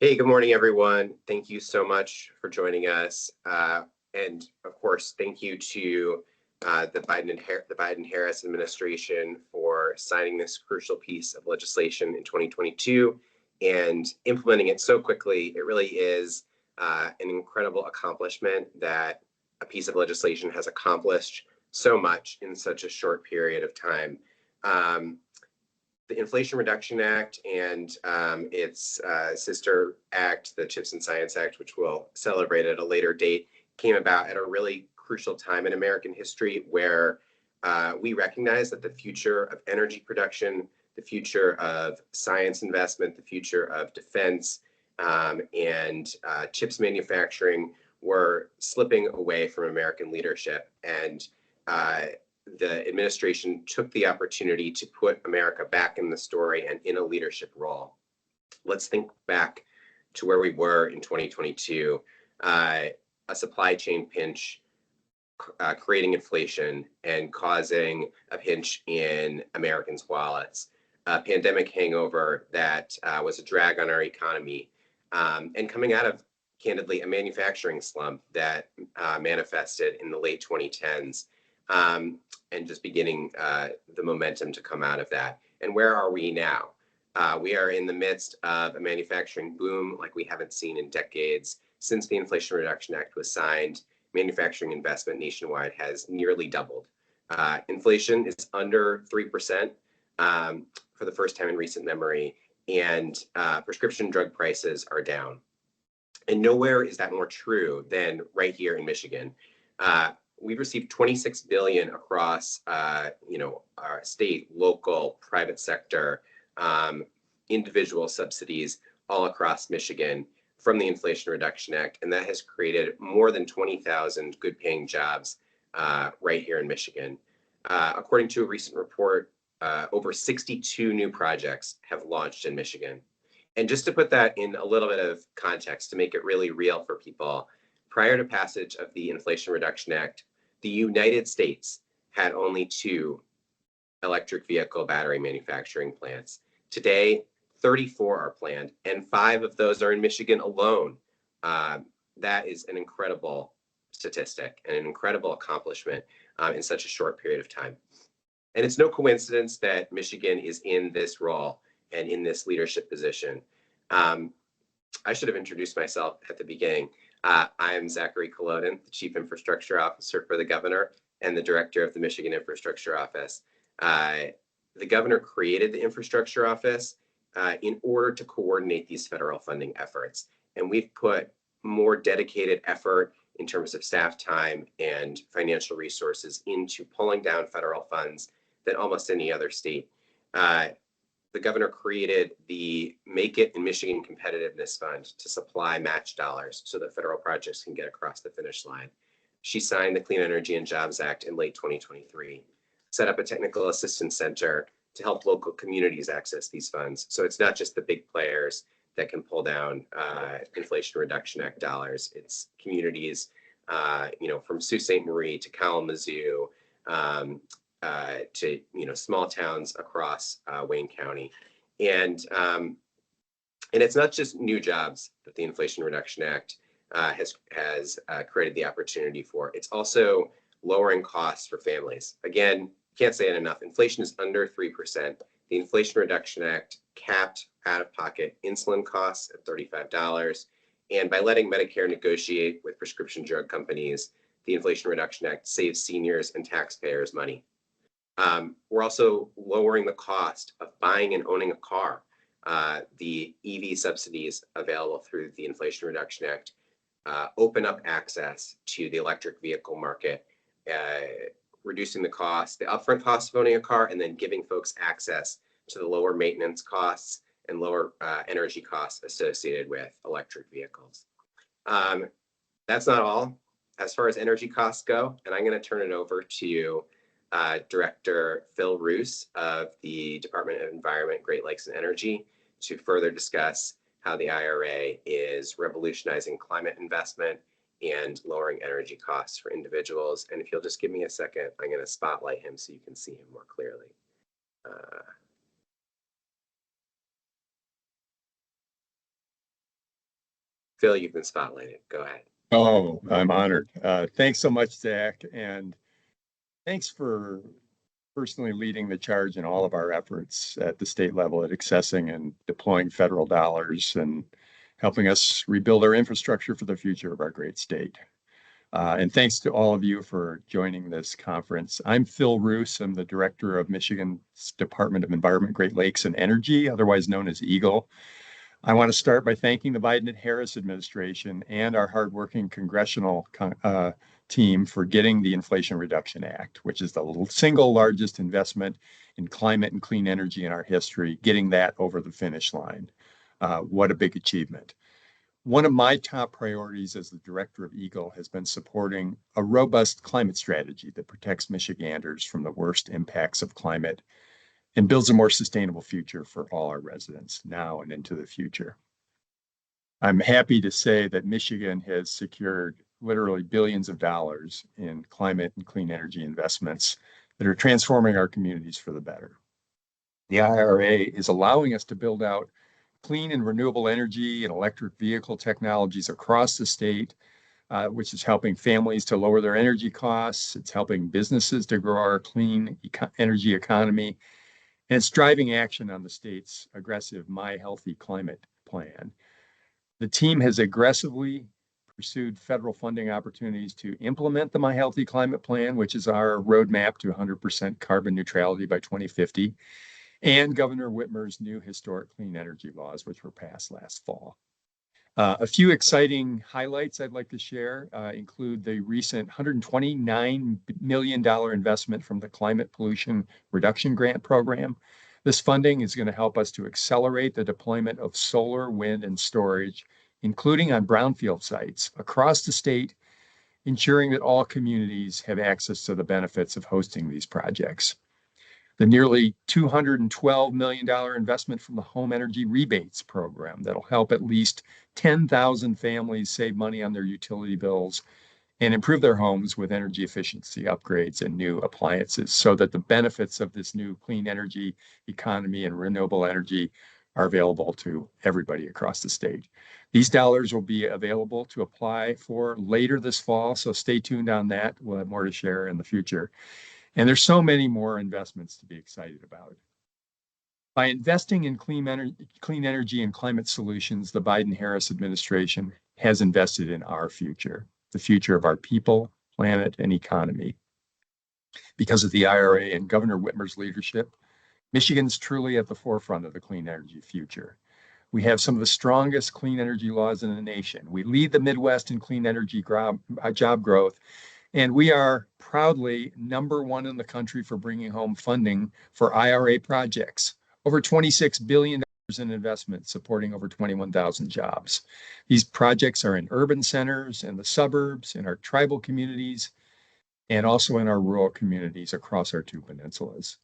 Hey, good morning, everyone. Thank you so much for joining us. And of course, thank you to the Biden-Harris administration for signing this crucial piece of legislation in 2022 and implementing it so quickly. It really is an incredible accomplishment that a piece of legislation has accomplished so much in such a short period of time. The Inflation Reduction Act and its sister act, the CHIPS and Science Act, which we'll celebrate at a later date, came about at a really crucial time in American history where we recognize that the future of energy production, the future of science investment, the future of defense, and chips manufacturing were slipping away from American leadership. And the administration took the opportunity to put America back in the story and in a leadership role. Let's think back to where we were in 2022, a supply chain pinch creating inflation and causing a pinch in Americans' wallets, a pandemic hangover that was a drag on our economy, and coming out of, candidly, a manufacturing slump that manifested in the late 2010s. And just beginning the momentum to come out of that. And where are we now? We are in the midst of a manufacturing boom like we haven't seen in decades. Since the Inflation Reduction Act was signed, manufacturing investment nationwide has nearly doubled. Inflation is under 3% for the first time in recent memory, and prescription drug prices are down. And nowhere is that more true than right here in Michigan. We've received $26 billion across, our state, local, private sector, individual subsidies all across Michigan from the Inflation Reduction Act, and that has created more than 20,000 good-paying jobs right here in Michigan. According to a recent report, over 62 new projects have launched in Michigan. And just to put that in a little bit of context, to make it really real for people, prior to passage of the Inflation Reduction Act, the United States had only 2 electric vehicle battery manufacturing plants. Today, 34 are planned, and 5 of those are in Michigan alone. That is an incredible statistic and an incredible accomplishment in such a short period of time. And it's no coincidence that Michigan is in this role and in this leadership position. I should have introduced myself at the beginning. I am Zachary Kolodin, the Chief Infrastructure Officer for the Governor and the Director of the Michigan Infrastructure Office. The Governor created the Infrastructure Office in order to coordinate these federal funding efforts. And we've put more dedicated effort in terms of staff time and financial resources into pulling down federal funds than almost any other state. The Governor created the Make It in Michigan Competitiveness Fund to supply match dollars so that federal projects can get across the finish line. She signed the Clean Energy and Jobs Act in late 2023, set up a technical assistance center to help local communities access these funds. So it's not just the big players that can pull down Inflation Reduction Act dollars. It's communities, from Sault Ste. Marie to Kalamazoo, to small towns across Wayne County, and it's not just new jobs that the Inflation Reduction Act has created the opportunity for. It's also lowering costs for families. Again, can't say it enough. Inflation is under 3%. The Inflation Reduction Act capped out-of-pocket insulin costs at $35, and by letting Medicare negotiate with prescription drug companies, the Inflation Reduction Act saves seniors and taxpayers money. We're also lowering the cost of buying and owning a car. The EV subsidies available through the Inflation Reduction Act open up access to the electric vehicle market, reducing the cost, the upfront cost of owning a car, and then giving folks access to the lower maintenance costs and lower energy costs associated with electric vehicles. That's not all as far as energy costs go, and I'm going to turn it over to Director Phil Roos of the Department of Environment, Great Lakes and Energy to further discuss how the IRA is revolutionizing climate investment and lowering energy costs for individuals. And if you'll just give me a second, I'm going to spotlight him so you can see him more clearly. Phil, you've been spotlighted. Go ahead. Oh, I'm honored. Thanks so much, Zach. And thanks for personally leading the charge in all of our efforts at the state level at accessing and deploying federal dollars and helping us rebuild our infrastructure for the future of our great state. And thanks to all of you for joining this conference. I'm Phil Roos. I'm the director of Michigan's Department of Environment, Great Lakes, and Energy, otherwise known as EGLE. I want to start by thanking the Biden and Harris administration and our hardworking congressional team for getting the Inflation Reduction Act, which is the single largest investment in climate and clean energy in our history, getting that over the finish line. What a big achievement. One of my top priorities as the director of EGLE has been supporting a robust climate strategy that protects Michiganders from the worst impacts of climate and builds a more sustainable future for all our residents now and into the future. I'm happy to say that Michigan has secured literally billions of dollars in climate and clean energy investments that are transforming our communities for the better. The IRA is allowing us to build out clean and renewable energy and electric vehicle technologies across the state, which is helping families to lower their energy costs. It's helping businesses to grow our clean energy economy. And it's driving action on the state's aggressive My Healthy Climate plan. The team has aggressively pursued federal funding opportunities to implement the My Healthy Climate plan, which is our roadmap to 100% carbon neutrality by 2050, and Governor Whitmer's new historic clean energy laws, which were passed last fall. A few exciting highlights I'd like to share include the recent $129 million investment from the Climate Pollution Reduction Grant Program. This funding is going to help us to accelerate the deployment of solar, wind, and storage, including on brownfield sites across the state, ensuring that all communities have access to the benefits of hosting these projects. The nearly $212 million investment from the Home Energy Rebates Program that'll help at least 10,000 families save money on their utility bills and improve their homes with energy efficiency upgrades and new appliances so that the benefits of this new clean energy economy and renewable energy are available to everybody across the state. These dollars will be available to apply for later this fall, so stay tuned on that. We'll have more to share in the future. And there's so many more investments to be excited about. By investing in clean energy and climate solutions, the Biden-Harris administration has invested in our future, the future of our people, planet, and economy. Because of the IRA and Governor Whitmer's leadership, Michigan's truly at the forefront of the clean energy future. We have some of the strongest clean energy laws in the nation. We lead the Midwest in clean energy job growth, and we are proudly #1 in the country for bringing home funding for IRA projects, over $26 billion in investment supporting over 21,000 jobs. These projects are in urban centers and the suburbs, in our tribal communities, and also in our rural communities across our two peninsulas.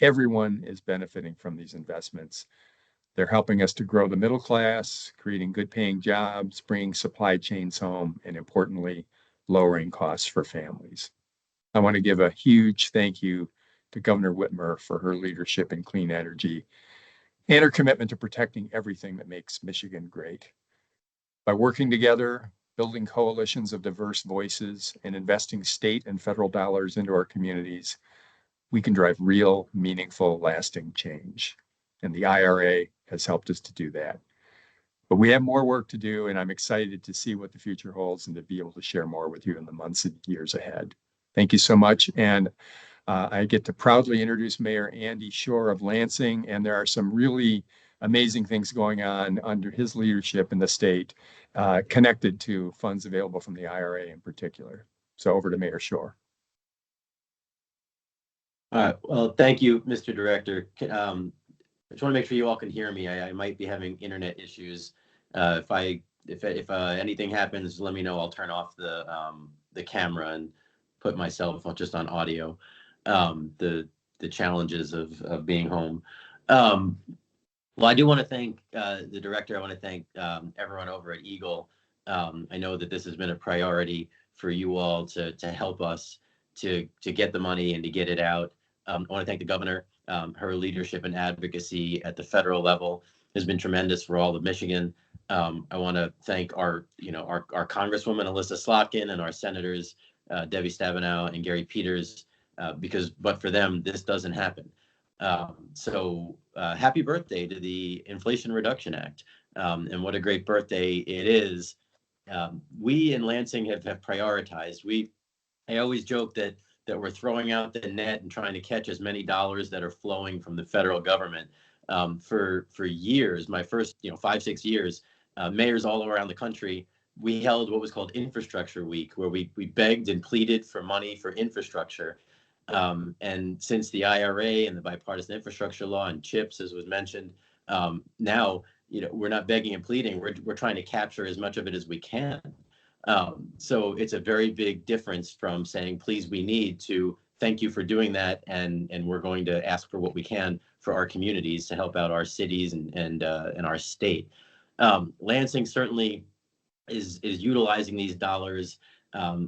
Everyone is benefiting from these investments. They're helping us to grow the middle class, creating good paying jobs, bringing supply chains home, and importantly, lowering costs for families. I want to give a huge thank you to Governor Whitmer for her leadership in clean energy and her commitment to protecting everything that makes Michigan great. By working together, building coalitions of diverse voices, and investing state and federal dollars into our communities, we can drive real, meaningful, lasting change. And the IRA has helped us to do that. But we have more work to do, and I'm excited to see what the future holds and to be able to share more with you in the months and years ahead. Thank you so much. And I get to proudly introduce Mayor Andy Shore of Lansing, and there are some really amazing things going on under his leadership in the state connected to funds available from the IRA in particular. So over to Mayor Shore. All right. Well, thank you, Mr. Director. I just want to make sure you all can hear me. I might be having internet issues. If anything happens, let me know. I'll turn off the camera and put myself just on audio. The challenges of being home. Well, I do want to thank the director. I want to thank everyone over at EGLE. I know that this has been a priority for you all to help us to get the money and to get it out. I want to thank the governor. Her leadership and advocacy at the federal level has been tremendous for all of Michigan. I want to thank our Congresswoman Alyssa Slotkin and our senators Debbie Stabenow and Gary Peters, because but for them this doesn't happen. So happy birthday to the Inflation Reduction Act, and what a great birthday it is. We in Lansing have prioritized. I always joke that we're throwing out the net and trying to catch as many dollars that are flowing from the federal government. For years, my first 5-6 years, mayors all around the country, we held what was called Infrastructure Week, where we begged and pleaded for money for infrastructure. And since the IRA and the bipartisan infrastructure law and CHIPS, as was mentioned, now we're not begging and pleading. We're trying to capture as much of it as we can. So it's a very big difference from saying, please, we need, to thank you for doing that, and we're going to ask for what we can for our communities to help out our cities and our state. Lansing certainly is utilizing these dollars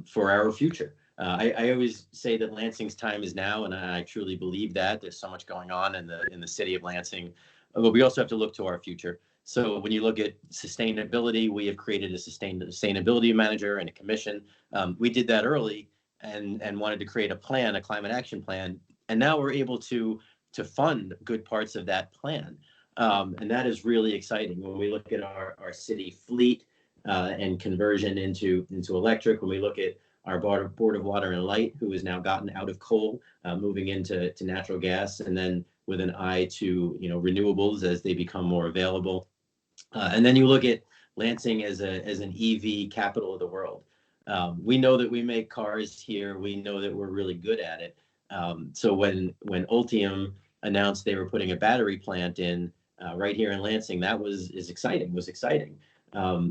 for our future. I always say that Lansing's time is now, and I truly believe that. There's so much going on in the city of Lansing, but we also have to look to our future. So when you look at sustainability, we have created a sustainability manager and a commission. We did that early and wanted to create a plan, a climate action plan, and now we're able to fund good parts of that plan. And that is really exciting. When we look at our city fleet and conversion into electric, when we look at our Board of Water and Light, who has now gotten out of coal, moving into natural gas, and then with an eye to renewables as they become more available. And then you look at Lansing as an EV capital of the world. We know that we make cars here. We know that we're really good at it. So when Ultium announced they were putting a battery plant in right here in Lansing, that was exciting.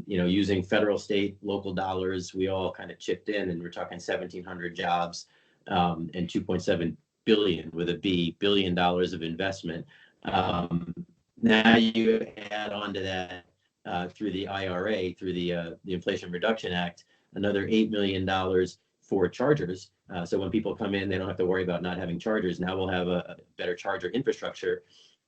Using federal, state, local dollars, we all kind of chipped in, and we're talking 1,700 jobs and 2.7 billion with a B, $1 billion of investment. Now you add on to that through the IRA, through the Inflation Reduction Act, another $8 million for chargers. So when people come in, they don't have to worry about not having chargers. Now we'll have a better charger infrastructure.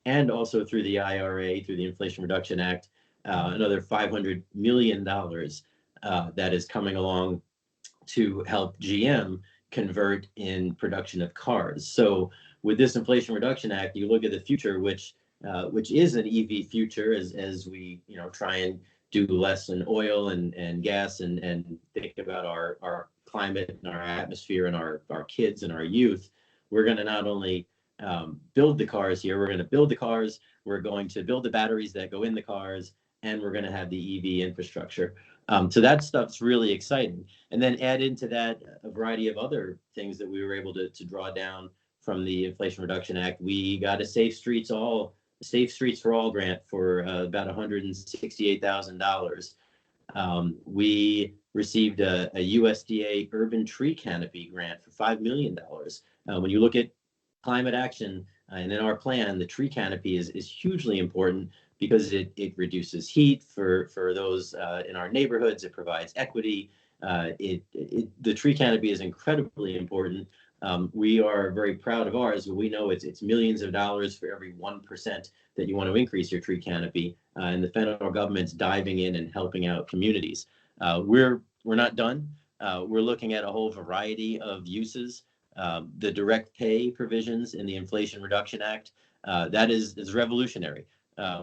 And also through the IRA, through the Inflation Reduction Act, another $500 million that is coming along to help GM convert in production of cars. So with this Inflation Reduction Act, you look at the future, which is an EV future, as we try and do less in oil and gas and think about our climate and our atmosphere and our kids and our youth. We're going to not only build the cars here, we're going to build the cars, we're going to build the batteries that go in the cars, and we're going to have the EV infrastructure. So that stuff's really exciting. And then add into that a variety of other things that we were able to draw down from the Inflation Reduction Act. We got a Safe Streets for All grant for about $168,000. We received a USDA urban tree canopy grant for $5 million. When you look at climate action and in our plan, the tree canopy is hugely important because it reduces heat for those in our neighborhoods. It provides equity. The tree canopy is incredibly important. We are very proud of ours, but we know it's millions of dollars for every 1% that you want to increase your tree canopy. And the federal government's diving in and helping out communities. We're not done. We're looking at a whole variety of uses. The direct pay provisions in the Inflation Reduction Act, that is revolutionary.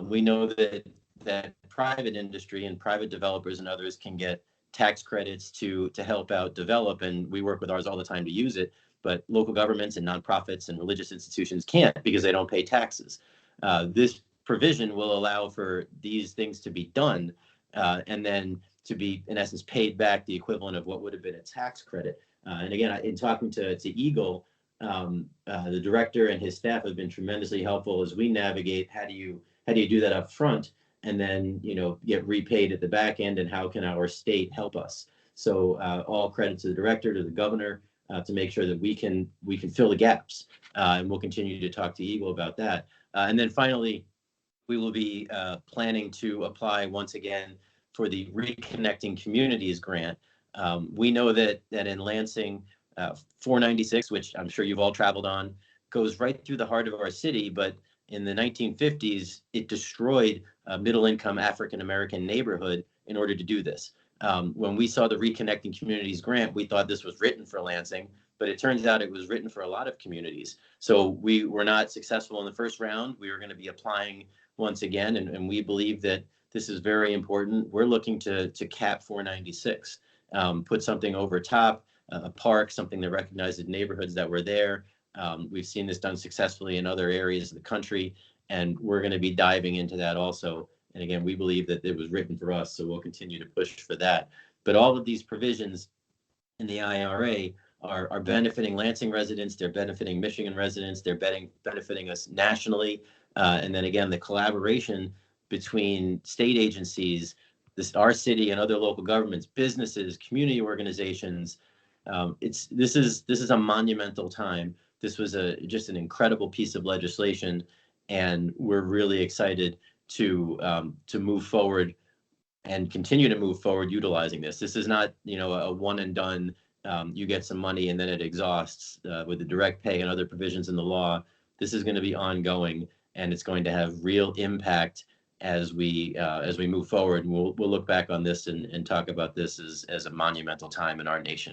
We know that private industry and private developers and others can get tax credits to help out develop, and we work with ours all the time to use it. But local governments and nonprofits and religious institutions can't because they don't pay taxes. This provision will allow for these things to be done and then to be, in essence, paid back the equivalent of what would have been a tax credit. And again, in talking to Eagle, the director and his staff have been tremendously helpful as we navigate how do you do that up front and then get repaid at the back end, and how can our state help us. So all credit to the director, to the governor, to make sure that we can fill the gaps, and we'll continue to talk to Eagle about that. And then finally, we will be planning to apply once again for the Reconnecting Communities grant. We know that in Lansing, 496, which I'm sure you've all traveled on, goes right through the heart of our city, but in the 1950s, it destroyed a middle-income African-American neighborhood in order to do this. When we saw the Reconnecting Communities grant, we thought this was written for Lansing, but it turns out it was written for a lot of communities. So we were not successful in the first round. We were going to be applying once again, and we believe that this is very important. We're looking to cap 496, put something over top, a park, something that recognizes neighborhoods that were there. We've seen this done successfully in other areas of the country, and we're going to be diving into that also. And again, we believe that it was written for us, so we'll continue to push for that. But all of these provisions in the IRA are benefiting Lansing residents, they're benefiting Michigan residents, they're benefiting us nationally. And then again, the collaboration between state agencies, our city and other local governments, businesses, community organizations. This is a monumental time. This was just an incredible piece of legislation, and we're really excited to move forward and continue to move forward utilizing this. This is not, a one and done. You get some money and then it exhausts with the direct pay and other provisions in the law. This is going to be ongoing, and it's going to have real impact as we move forward. And we'll look back on this and talk about this as a monumental time in our nation.